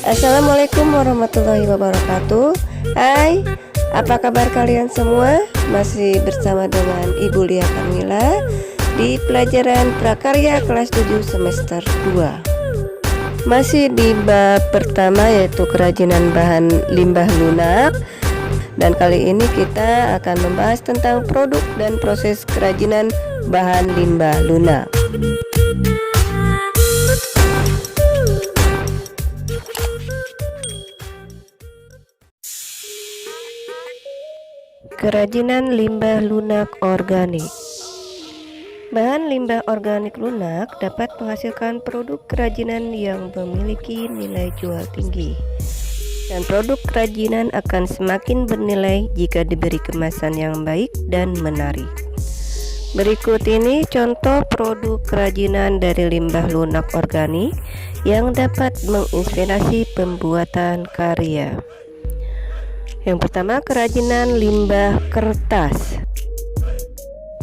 Assalamualaikum warahmatullahi wabarakatuh. Hai, apa kabar kalian semua? Masih bersama dengan Ibu Lia Kamila di pelajaran prakarya kelas 7 semester 2. Masih di bab pertama, yaitu kerajinan bahan limbah lunak. Dan kali ini kita akan membahas tentang produk dan proses kerajinan bahan limbah lunak. Kerajinan limbah lunak organik. Bahan limbah organik lunak dapat menghasilkan produk kerajinan yang memiliki nilai jual tinggi, dan produk kerajinan akan semakin bernilai jika diberi kemasan yang baik dan menarik. Berikut ini contoh produk kerajinan dari limbah lunak organik yang dapat menginspirasi pembuatan karya. Yang pertama, kerajinan limbah kertas.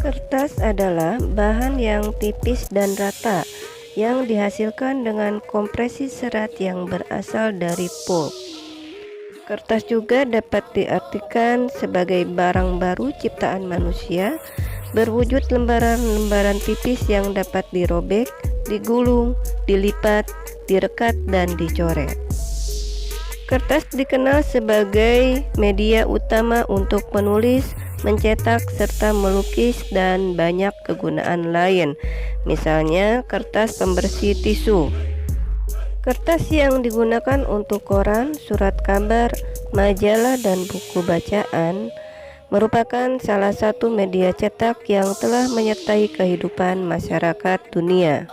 Kertas adalah bahan yang tipis dan rata yang dihasilkan dengan kompresi serat yang berasal dari pulp. Kertas juga dapat diartikan sebagai barang baru ciptaan manusia, berwujud lembaran-lembaran tipis yang dapat dirobek, digulung, dilipat, direkat, dan dicoret. Kertas dikenal sebagai media utama untuk menulis, mencetak, serta melukis, dan banyak kegunaan lain. Misalnya kertas pembersih tisu. Kertas yang digunakan untuk koran, surat kabar, majalah, dan buku bacaan merupakan salah satu media cetak yang telah menyertai kehidupan masyarakat dunia.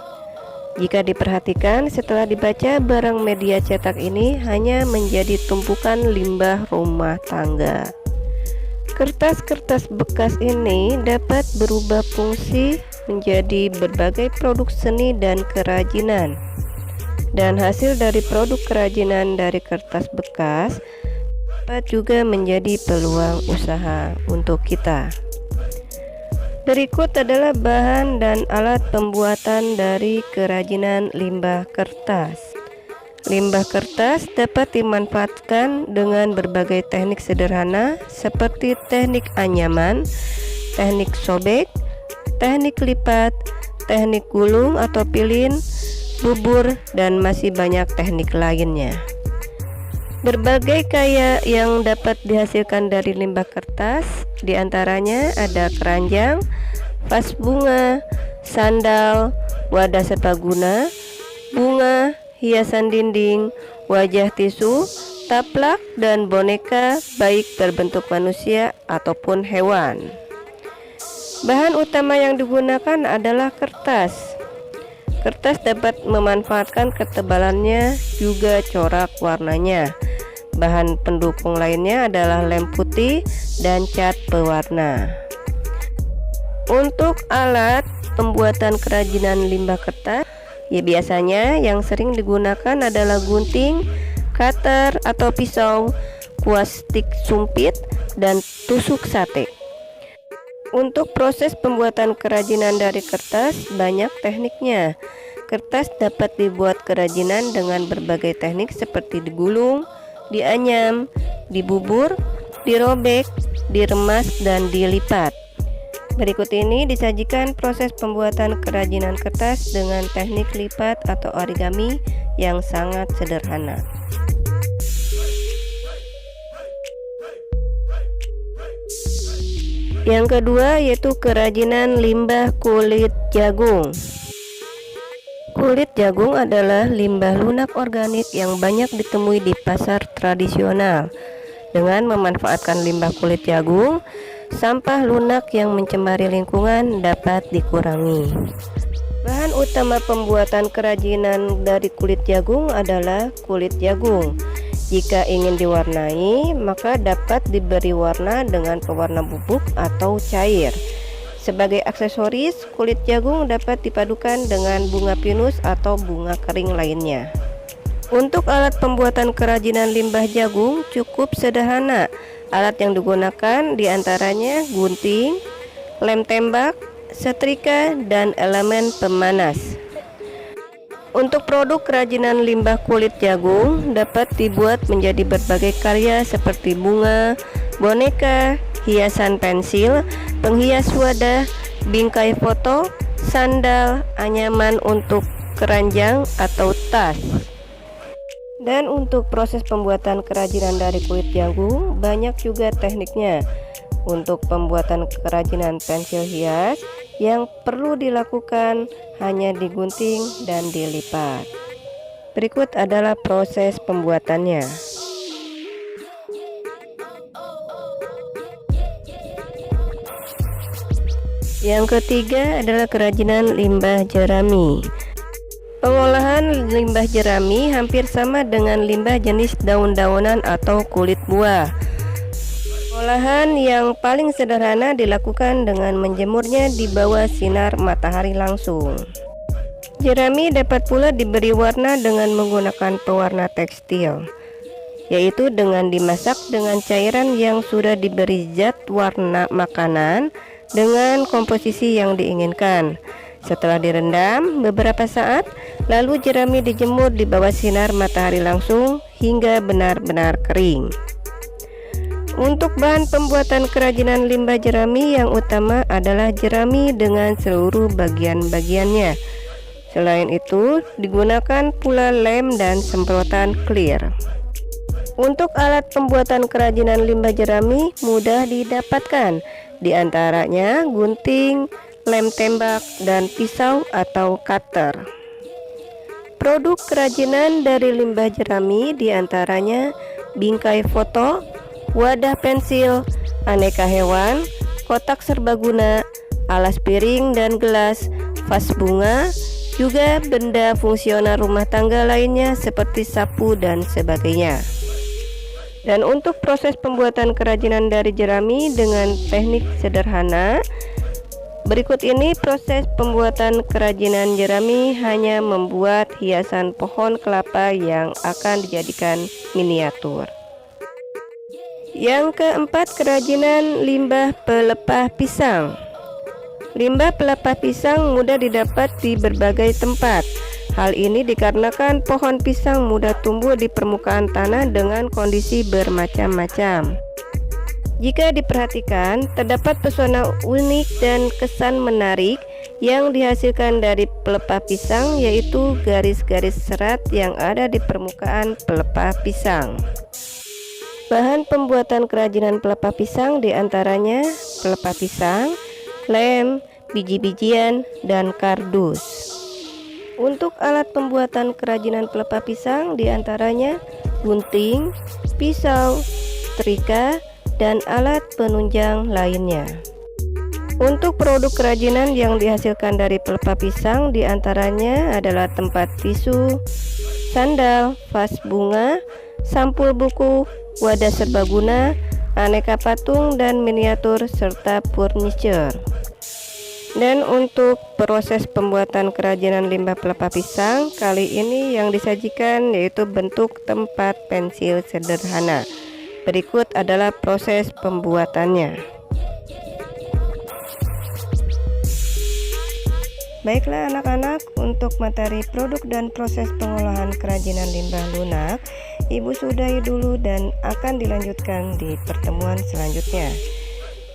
Jika diperhatikan, setelah dibaca, barang media cetak ini hanya menjadi tumpukan limbah rumah tangga. Kertas-kertas bekas ini dapat berubah fungsi menjadi berbagai produk seni dan kerajinan. Dan hasil dari produk kerajinan dari kertas bekas dapat juga menjadi peluang usaha untuk kita. Berikut adalah bahan dan alat pembuatan dari kerajinan limbah kertas. Limbah kertas dapat dimanfaatkan dengan berbagai teknik sederhana seperti teknik anyaman, teknik sobek, teknik lipat, teknik gulung atau pilin, bubur, dan masih banyak teknik lainnya. Berbagai karya yang dapat dihasilkan dari limbah kertas, diantaranya ada keranjang, vas bunga, sandal, wadah serbaguna, bunga, hiasan dinding, wajah tisu, taplak, dan boneka baik berbentuk manusia ataupun hewan. Bahan utama yang digunakan adalah kertas. Kertas dapat memanfaatkan ketebalannya, juga corak warnanya. Bahan pendukung lainnya adalah lem putih dan cat pewarna. Untuk alat pembuatan kerajinan limbah kertas, biasanya yang sering digunakan adalah gunting, cutter atau pisau, kuas stik sumpit, dan tusuk sate. Untuk proses pembuatan kerajinan dari kertas, banyak tekniknya. Kertas dapat dibuat kerajinan dengan berbagai teknik seperti digulung, dianyam, dibubur, dirobek, diremas, dan dilipat. Berikut ini disajikan proses pembuatan kerajinan kertas dengan teknik lipat atau origami yang sangat sederhana. Yang kedua yaitu kerajinan limbah kulit jagung. Kulit jagung adalah limbah lunak organik yang banyak ditemui di pasar tradisional. Dengan memanfaatkan limbah kulit jagung, sampah lunak yang mencemari lingkungan dapat dikurangi. Bahan utama pembuatan kerajinan dari kulit jagung adalah kulit jagung. Jika ingin diwarnai, maka dapat diberi warna dengan pewarna bubuk atau cair. Sebagai aksesoris, kulit jagung dapat dipadukan dengan bunga pinus atau bunga kering lainnya. Untuk alat pembuatan kerajinan limbah jagung cukup sederhana. Alat yang digunakan diantaranya gunting, lem tembak, setrika, dan elemen pemanas. Untuk produk kerajinan limbah kulit jagung dapat dibuat menjadi berbagai karya seperti bunga, boneka, hiasan pensil, penghias wadah, bingkai foto, sandal, anyaman untuk keranjang atau tas. Dan untuk proses pembuatan kerajinan dari kulit jagung banyak juga tekniknya. Untuk pembuatan kerajinan pensil hias yang perlu dilakukan hanya digunting dan dilipat. Berikut adalah proses pembuatannya. Yang ketiga adalah kerajinan limbah jerami. Pengolahan limbah jerami hampir sama dengan limbah jenis daun-daunan atau kulit buah. Pengolahan yang paling sederhana dilakukan dengan menjemurnya di bawah sinar matahari langsung. Jerami dapat pula diberi warna dengan menggunakan pewarna tekstil, yaitu dengan dimasak dengan cairan yang sudah diberi zat warna makanan dengan komposisi yang diinginkan. Setelah direndam beberapa saat, lalu jerami dijemur di bawah sinar matahari langsung hingga benar-benar kering. Untuk bahan pembuatan kerajinan limbah jerami yang utama adalah jerami dengan seluruh bagian-bagiannya. Selain itu, digunakan pula lem dan semprotan clear. Untuk alat pembuatan kerajinan limbah jerami mudah didapatkan, di antaranya gunting, lem tembak, dan pisau atau cutter. Produk kerajinan dari limbah jerami diantaranya bingkai foto, wadah pensil, aneka hewan, kotak serbaguna, alas piring dan gelas, vas bunga, juga benda fungsional rumah tangga lainnya seperti sapu dan sebagainya. Dan untuk proses pembuatan kerajinan dari jerami dengan teknik sederhana, berikut ini proses pembuatan kerajinan jerami hanya membuat hiasan pohon kelapa yang akan dijadikan miniatur. Yang keempat, kerajinan limbah pelepah pisang. Limbah pelepah pisang mudah didapat di berbagai tempat. Hal ini dikarenakan pohon pisang mudah tumbuh di permukaan tanah dengan kondisi bermacam-macam. Jika diperhatikan, terdapat pesona unik dan kesan menarik yang dihasilkan dari pelepah pisang, yaitu garis-garis serat yang ada di permukaan pelepah pisang. Bahan pembuatan kerajinan pelepah pisang diantaranya pelepah pisang, lem, biji-bijian, dan kardus. Untuk alat pembuatan kerajinan pelepah pisang diantaranya gunting, pisau, setrika, dan alat penunjang lainnya. Untuk produk kerajinan yang dihasilkan dari pelepah pisang diantaranya adalah tempat tisu, sandal, vas bunga, sampul buku, wadah serbaguna, aneka patung dan miniatur, serta furniture. Dan untuk proses pembuatan kerajinan limbah pelepah pisang kali ini yang disajikan yaitu bentuk tempat pensil sederhana. Berikut adalah proses pembuatannya. Baiklah anak-anak, untuk materi produk dan proses pengolahan kerajinan limbah lunak Ibu sudahi dulu dan akan dilanjutkan di pertemuan selanjutnya.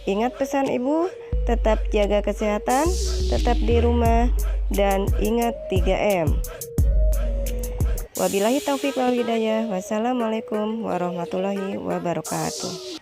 Ingat pesan Ibu, tetap jaga kesehatan, tetap di rumah, dan ingat 3M. Wabillahi taufiq wal hidayah. Wassalamualaikum warahmatullahi wabarakatuh.